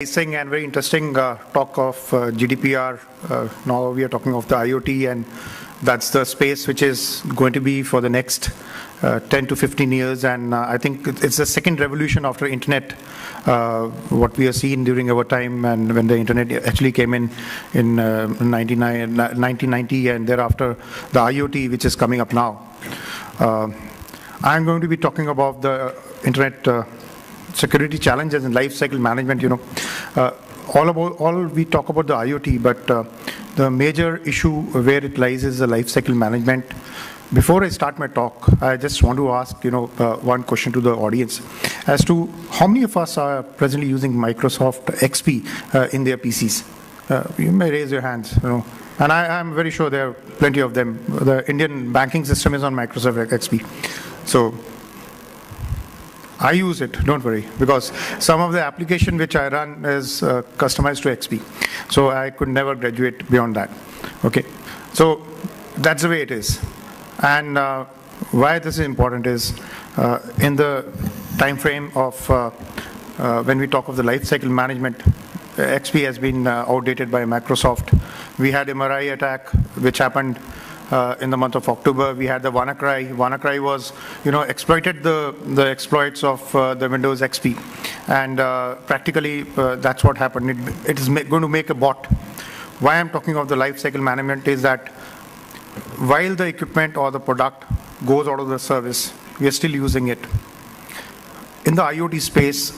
Exciting and very interesting talk of GDPR. Now we are talking of the IoT, and that's the space which is going to be for the next 10 to 15 years. And I think it's the second revolution after internet, what we have seen during our time, and when the internet actually came in 1990, and thereafter the IoT, which is coming up now. I'm going to be talking about the internet security challenges and lifecycle management. All we talk about the IoT, but the major issue where it lies is the lifecycle management. Before I start my talk, I just want to ask one question to the audience as to how many of us are presently using Microsoft XP in their PCs. You may raise your hands, and I'm very sure there are plenty of them. The Indian banking system is on Microsoft XP, so I use it, don't worry, because some of the application which I run is customized to XP. So I could never graduate beyond that. Okay, so that's the way it is. And why this is important is in the time frame of when we talk of the lifecycle management, XP has been outdated by Microsoft. We had MRI attack, which happened in the month of October. We had the WannaCry. WannaCry was, exploited the exploits of the Windows XP, and practically that's what happened. It is going to make a bot. Why I'm talking of the lifecycle management is that while the equipment or the product goes out of the service, we are still using it. In the IoT space,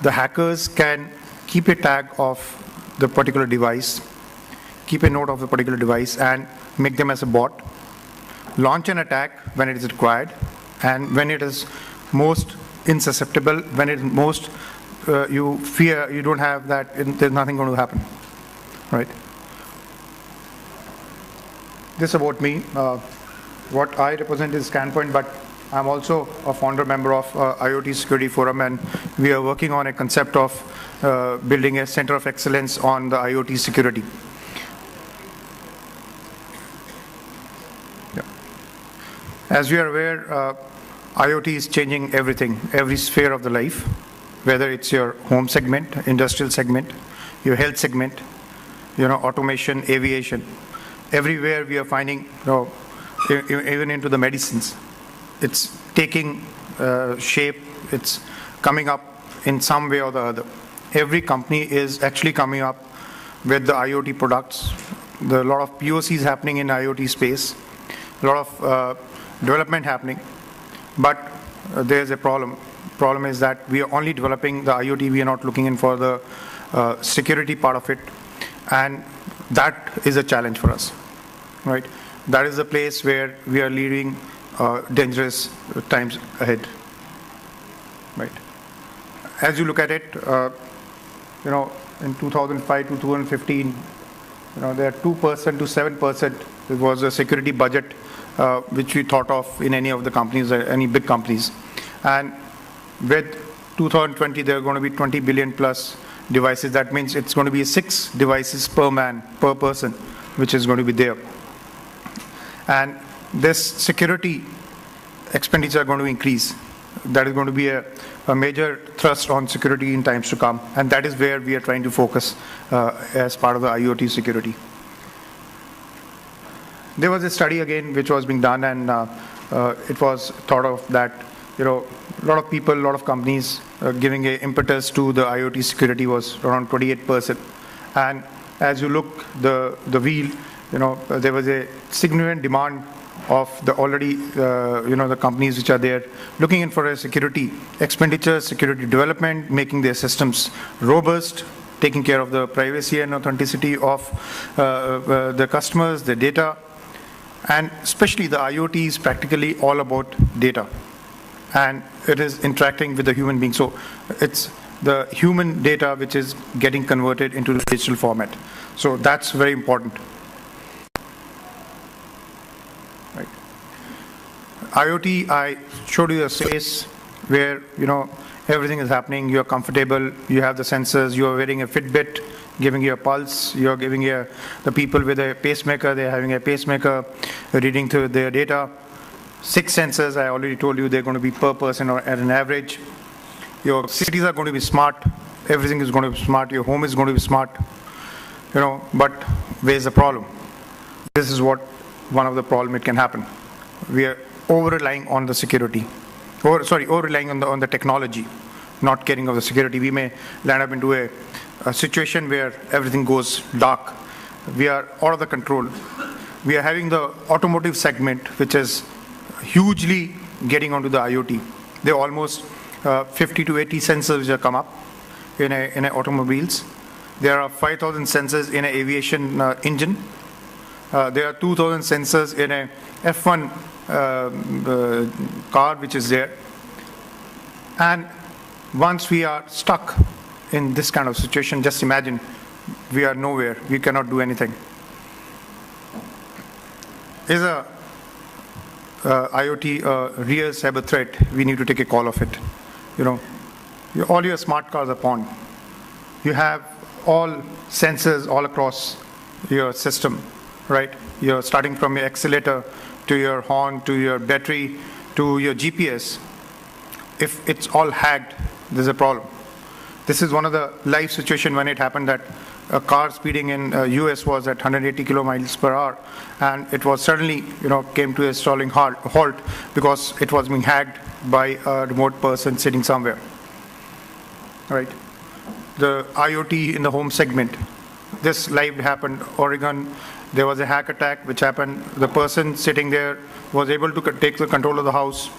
the hackers can keep a tag of the particular device, keep a note of the particular device, and make them as a bot, launch an attack when it is required, and when it is most insusceptible, when it is most you fear, you don't have that, there's nothing going to happen, right? This about me. What I represent is Standpoint, but I'm also a founder member of IoT Security Forum, and we are working on a concept of building a center of excellence on the IoT security. As we are aware, IoT is changing everything, every sphere of the life, whether it's your home segment, industrial segment, your health segment, automation, aviation. Everywhere we are finding, even into the medicines, it's taking shape, it's coming up in some way or the other. Every company is actually coming up with the IoT products. There are a lot of POCs happening in IoT space, a lot of development happening, but there's a problem. Problem is that we are only developing the IoT, we are not looking in for the security part of it, and that is a challenge for us, right? That is the place where we are leading dangerous times ahead, right? As you look at it, in 2005 to 2015, there are 2% to 7%. It was a security budget which we thought of in any of the companies, any big companies. And with 2020, there are going to be 20 billion plus devices. That means it's going to be 6 devices per man, per person, which is going to be there. And this security expenditure are going to increase. That is going to be a major thrust on security in times to come. And that is where we are trying to focus as part of the IoT security. There was a study again which was being done, and it was thought of that a lot of people, a lot of companies giving an impetus to the IoT security was around 28%. And as you look the wheel, there was a significant demand of the already the companies which are there looking in for a security expenditure, security development, making their systems robust, taking care of the privacy and authenticity of the customers, the data. And especially the IoT is practically all about data, and it is interacting with the human being. So it's the human data which is getting converted into the digital format. So that's very important. Right. IoT, I showed you a space where everything is happening. You're comfortable. You have the sensors. You are wearing a Fitbit, giving you a pulse. You're giving the people with a pacemaker. They're having a pacemaker, reading through their data. 6 sensors. I already told you they're going to be per person or at an average. Your cities are going to be smart. everything is going to be smart, your home is going to be smart, but where's the problem? This is what one of the problem it can happen. We are over-relying on the security, over-relying on the technology, not caring of the security. We may land up into a situation where everything goes dark. We are out of the control. We are having the automotive segment, which is hugely getting onto the IoT. There are almost 50 to 80 sensors which have come up in automobiles. There are 5,000 sensors in an aviation engine. There are 2,000 sensors in a F1 car which is there. And once we are stuck in this kind of situation, just imagine we are nowhere. We cannot do anything. Is a IoT a real cyber threat? We need to take a call of it. All your smart cars are pawned. You have all sensors all across your system, right? You're starting from your accelerator to your horn, to your battery, to your GPS. If it's all hacked, there's a problem. This is one of the live situation when it happened that a car speeding in US was at 180 kilometers per hour, and it was suddenly, came to a stalling halt because it was being hacked by a remote person sitting somewhere, right? The IoT in the home segment. This live happened, Oregon. There was a hack attack which happened. The person sitting there was able to take the control of the house.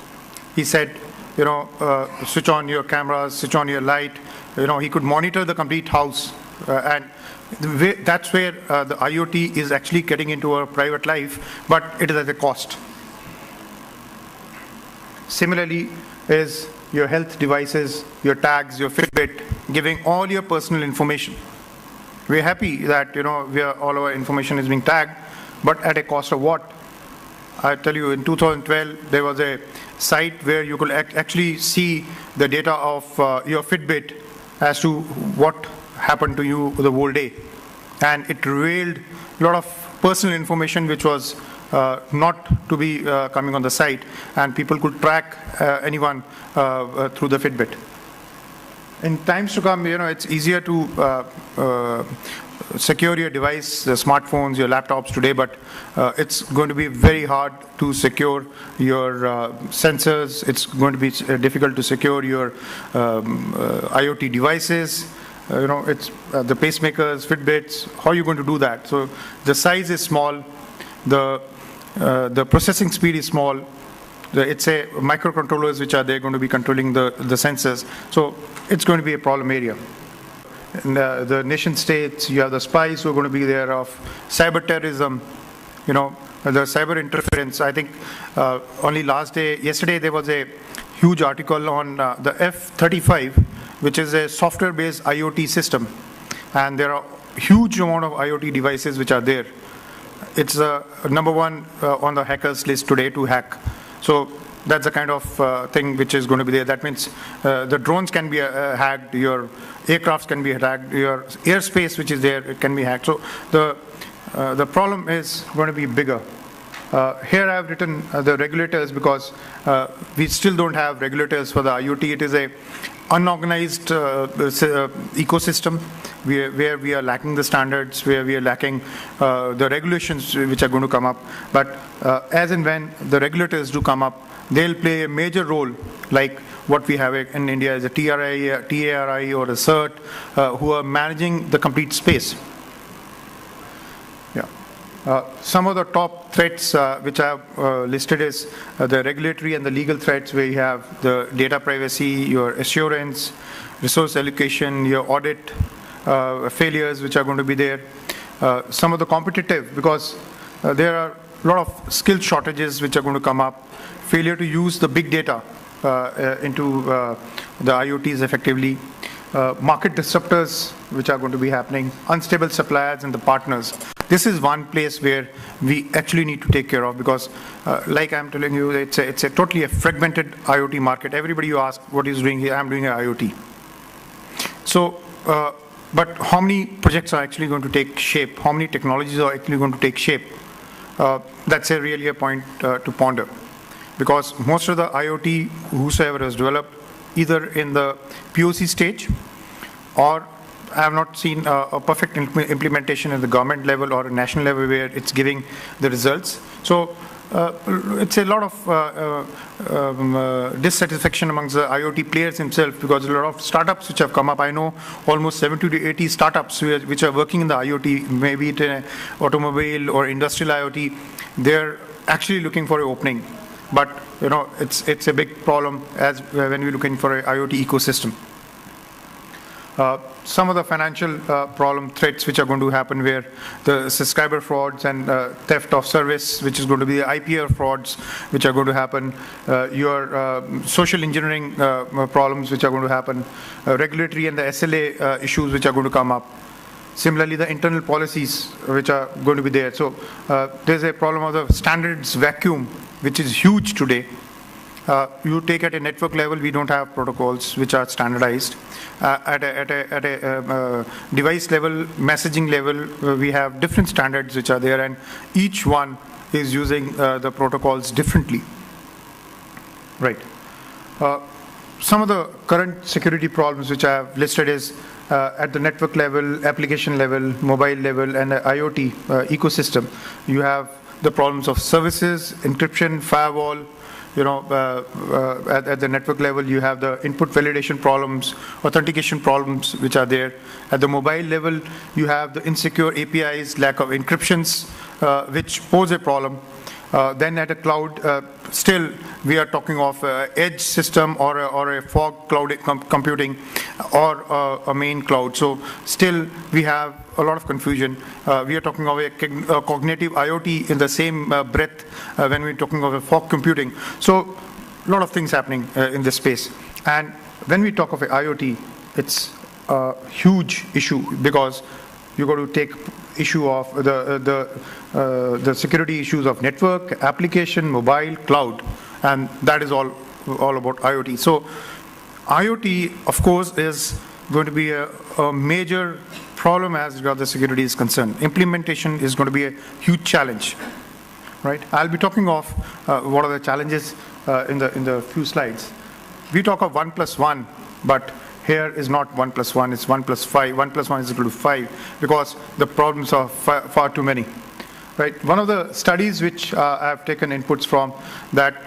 He said, switch on your cameras, switch on your light. He could monitor the complete house. And that's where the IoT is actually getting into our private life, but it is at a cost. Similarly is your health devices, your tags, your Fitbit, giving all your personal information. We're happy that all our information is being tagged, but at a cost of what? I tell you, in 2012 there was a site where you could actually see the data of your Fitbit as to what happened to you the whole day, and it revealed a lot of personal information which was not to be coming on the site, and people could track anyone through the Fitbit. In times to come, it's easier to secure your device, the smartphones, your laptops today, but it's going to be very hard to secure your sensors. It's going to be difficult to secure your IoT devices. It's the pacemakers, Fitbits. How are you going to do that? So the size is small, the processing speed is small. It's a microcontrollers which are there going to be controlling the sensors. So it's going to be a problem area. In the nation states, you have the spies who are going to be there, of cyber terrorism, the cyber interference. I think only yesterday there was a huge article on the F-35, which is a software-based IoT system. And there are huge amount of IoT devices which are there. It's number one on the hackers list today to hack. So that's the kind of thing which is going to be there. That means the drones can be hacked, your aircrafts can be hacked, your airspace which is there, it can be hacked. So the problem is going to be bigger. Here I have written the regulators, because we still don't have regulators for the IoT. It is a unorganized ecosystem where we are lacking the standards, where we are lacking the regulations which are going to come up. But as and when the regulators do come up, they'll play a major role, like what we have in India is a TRI, TARI or a CERT, who are managing the complete space. Some of the top threats which I have listed is the regulatory and the legal threats, where you have the data privacy, your assurance, resource allocation, your audit failures which are going to be there. Some of the competitive, because there are a lot of skill shortages which are going to come up, failure to use the big data into the IoTs effectively, market disruptors which are going to be happening, unstable suppliers and the partners. This is one place where we actually need to take care of, because like I'm telling you, it's a totally a fragmented IoT market. Everybody you ask, what is doing here? I'm doing an IoT. So, but how many projects are actually going to take shape? How many technologies are actually going to take shape? That's really a point to ponder. Because most of the IoT, whosoever has developed, either in the POC stage or I have not seen a perfect implementation at the government level or a national level where it's giving the results. So it's a lot of dissatisfaction amongst the IoT players themselves, because a lot of startups which have come up. I know almost 70 to 80 startups which are working in the IoT, maybe it in automobile or industrial IoT. They're actually looking for an opening, but it's a big problem as when we're looking for an IoT ecosystem. Some of the financial problem threats which are going to happen, where the subscriber frauds and theft of service, which is going to be the IPR frauds, which are going to happen, your social engineering problems which are going to happen, regulatory and the SLA issues which are going to come up. Similarly, the internal policies which are going to be there. So there's a problem of the standards vacuum, which is huge today. You take at a network level, we don't have protocols which are standardized. At a device level, messaging level, we have different standards which are there, and each one is using the protocols differently. Right. Some of the current security problems which I have listed is at the network level, application level, mobile level, and the IoT ecosystem. You have the problems of services, encryption, firewall. At the network level, you have the input validation problems, authentication problems which are there. At the mobile level, you have the insecure APIs, lack of encryptions, which pose a problem. Then at a cloud, still we are talking of edge system or a fog cloud computing or a main cloud. So still we have a lot of confusion. We are talking of a cognitive IoT in the same breath when we're talking of a fog computing. So a lot of things happening in this space. And when we talk of a IoT, it's a huge issue, because you've got to take issue of the security issues of network, application, mobile, cloud, and that is all about IoT. So IoT, of course, is going to be a major problem as regards the security is concerned. Implementation is going to be a huge challenge, right? I'll be talking of what are the challenges in the few slides. We talk of 1+1, but here is not 1+1, it's 1+5. 1+1 is equal to 5, because the problems are far too many, right? One of the studies which I have taken inputs from, that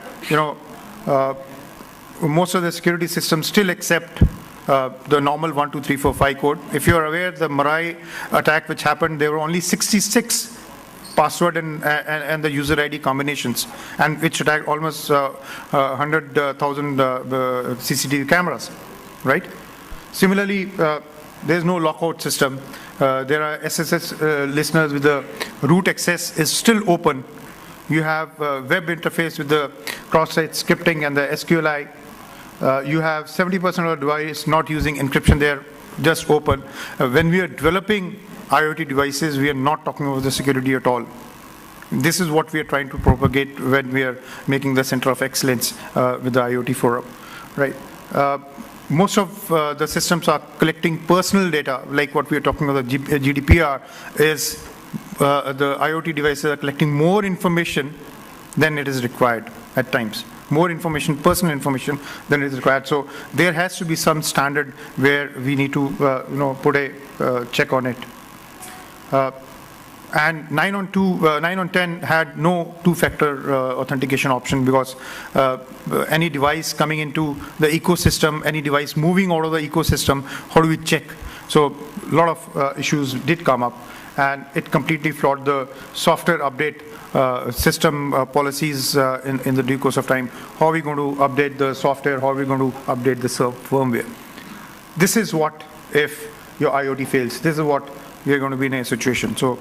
most of the security systems still accept the normal 1, 2, 3, 4, 5 code. If you're aware, the Mirai attack which happened, there were only 66 password and the user ID combinations, and which attacked almost 100,000 CCTV cameras, right? Similarly, there's no lockout system. There are SSH listeners with the root access is still open. You have web interface with the cross-site scripting and the SQLI. You have 70% of the device not using encryption there, just open. When we are developing IoT devices, we are not talking about the security at all. This is what we are trying to propagate when we are making the center of excellence with the IoT forum, right? Most of the systems are collecting personal data, like what we are talking about, the GDPR, is the IoT devices are collecting more information than it is required at times. More information, personal information than is required. So there has to be some standard where we need to put a check on it. And 9 on 10 had no two-factor authentication option, because any device coming into the ecosystem, any device moving out of the ecosystem, how do we check? So a lot of issues did come up, and it completely flawed the software update system policies in the due course of time. How are we going to update the software? How are we going to update the firmware? This is what if your IoT fails. This is what we are going to be in a situation. So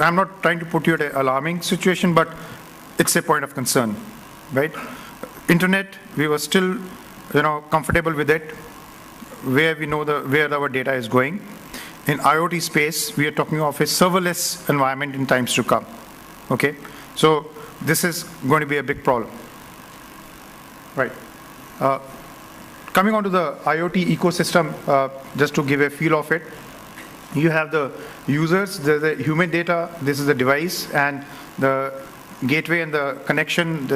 I'm not trying to put you at an alarming situation, but it's a point of concern, right? Internet, we were still comfortable with it, where we know where our data is going. In IoT space, we are talking of a serverless environment in times to come. Okay, so this is going to be a big problem, right? Coming on to the IoT ecosystem, just to give a feel of it, you have the users, the human data, this is the device, and the gateway and the connection,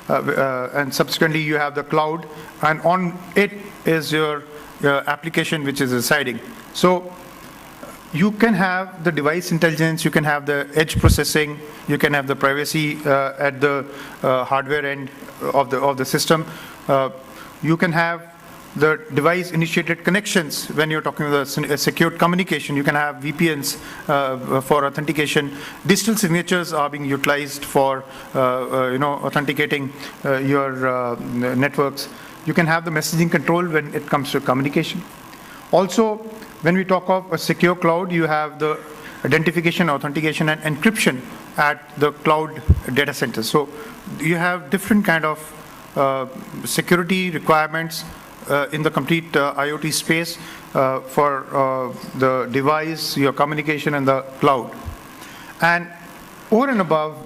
and subsequently you have the cloud, and on it is your application which is residing. So you can have the device intelligence, you can have the edge processing, you can have the privacy at the hardware end of the system. You can have the device-initiated connections when you're talking about secured communication. You can have VPNs for authentication. Digital signatures are being utilized for authenticating your networks. You can have the messaging control when it comes to communication. Also, when we talk of a secure cloud, you have the identification, authentication, and encryption at the cloud data centers. So you have different kind of security requirements in the complete IoT space for the device, your communication, and the cloud. And over and above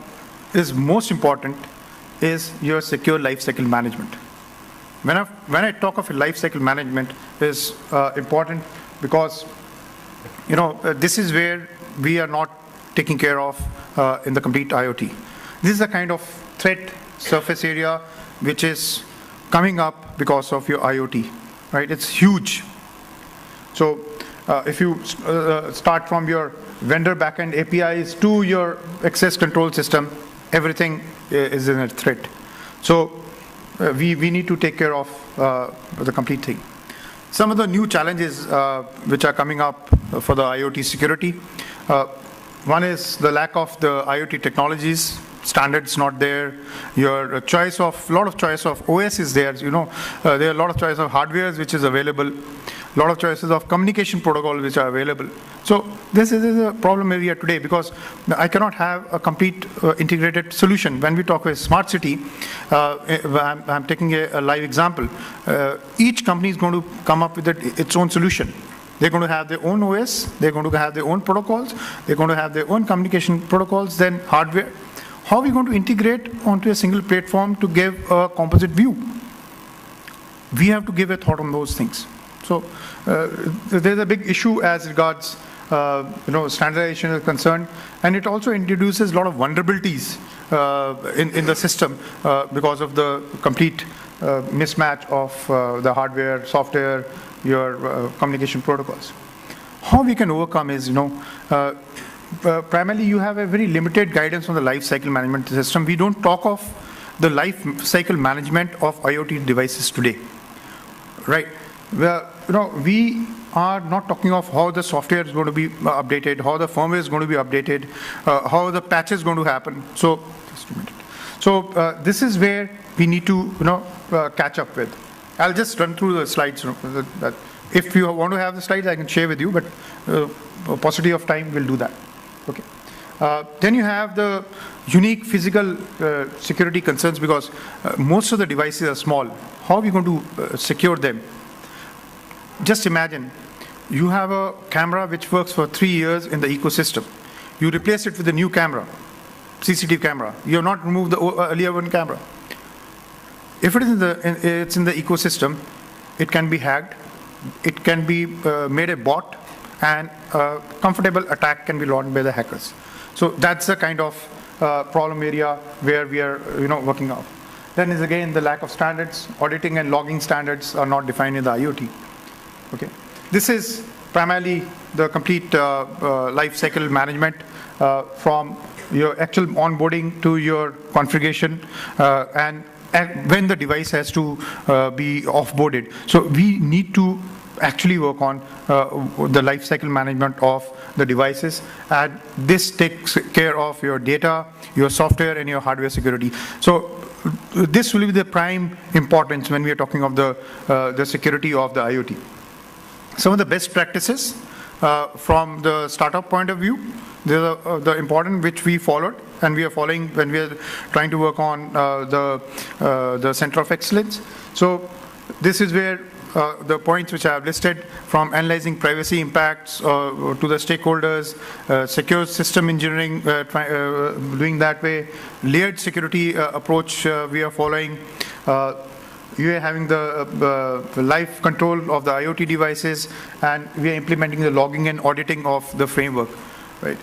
is most important is your secure lifecycle management. When I talk of a lifecycle management is important because this is where we are not taking care of in the complete IoT. This is a kind of threat surface area which is coming up because of your IoT, right? It's huge. So if you start from your vendor backend APIs to your access control system, everything is in a threat. So we need to take care of the complete thing. Some of the new challenges which are coming up for the IoT security. One is the lack of the IoT technologies. Standards not there. Your choice of, lot of choice of OS is there. There are a lot of choice of hardware which is available. A lot of choices of communication protocol which are available. So this is a problem area today because I cannot have a complete integrated solution. When we talk about smart city, I'm taking a live example. Each company is going to come up with its own solution. They're going to have their own OS, they're going to have their own protocols, they're going to have their own communication protocols, then hardware. How are we going to integrate onto a single platform to give a composite view? We have to give a thought on those things. So there's a big issue as regards standardization is concerned, and it also introduces a lot of vulnerabilities in the system because of the complete mismatch of the hardware, software, your communication protocols. How we can overcome is, primarily you have a very limited guidance on the life cycle management system. We don't talk of the life cycle management of IoT devices today, right? Well, we are not talking of how the software is going to be updated, how the firmware is going to be updated, how the patch is going to happen. So, just a minute. So this is where we need to, catch up with. I'll just run through the slides. If you want to have the slides, I can share with you, but paucity of time will do that. Okay. Then you have the unique physical security concerns because most of the devices are small. How are we going to secure them? Just imagine, you have a camera which works for 3 years in the ecosystem. You replace it with a new camera, CCTV camera. You have not removed the earlier one camera. If it is it's in the ecosystem, it can be hacked, it can be made a bot, and a comfortable attack can be launched by the hackers. So that's the kind of problem area where we are working out. Then is again the lack of standards. Auditing and logging standards are not defined in the IoT. Okay. This is primarily the complete life cycle management from your actual onboarding to your configuration and when the device has to be offboarded. So we need to actually work on the life cycle management of the devices, and this takes care of your data, your software, and your hardware security. So this will be the prime importance when we are talking of the security of the IoT. Some of the best practices from the startup point of view, the important which we followed and we are following when we are trying to work on the center of excellence. So this is where the points which I have listed, from analyzing privacy impacts to the stakeholders, secure system engineering, doing that way, layered security approach we are following. You are having the live control of the IoT devices, and we are implementing the logging and auditing of the framework, right?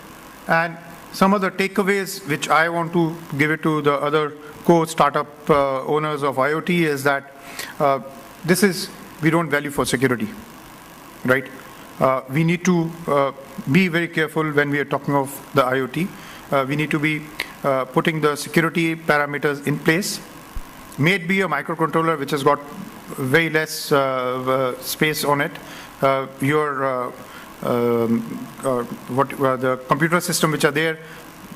And some of the takeaways which I want to give it to the other co-startup owners of IoT is that we don't value for security. right? We need to be very careful when we are talking of the IoT. We need to be putting the security parameters in place. May it be a microcontroller which has got very less space on it. The computer system which are there,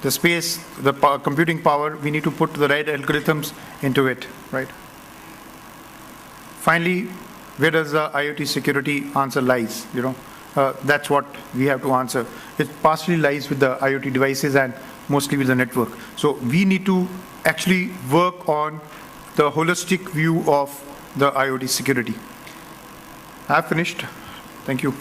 the space, the computing power, we need to put the right algorithms into it, right? Finally, where does the IoT security answer lies? That's what we have to answer. It partially lies with the IoT devices and mostly with the network. So we need to actually work on the holistic view of the IoT security. I've finished. Thank you.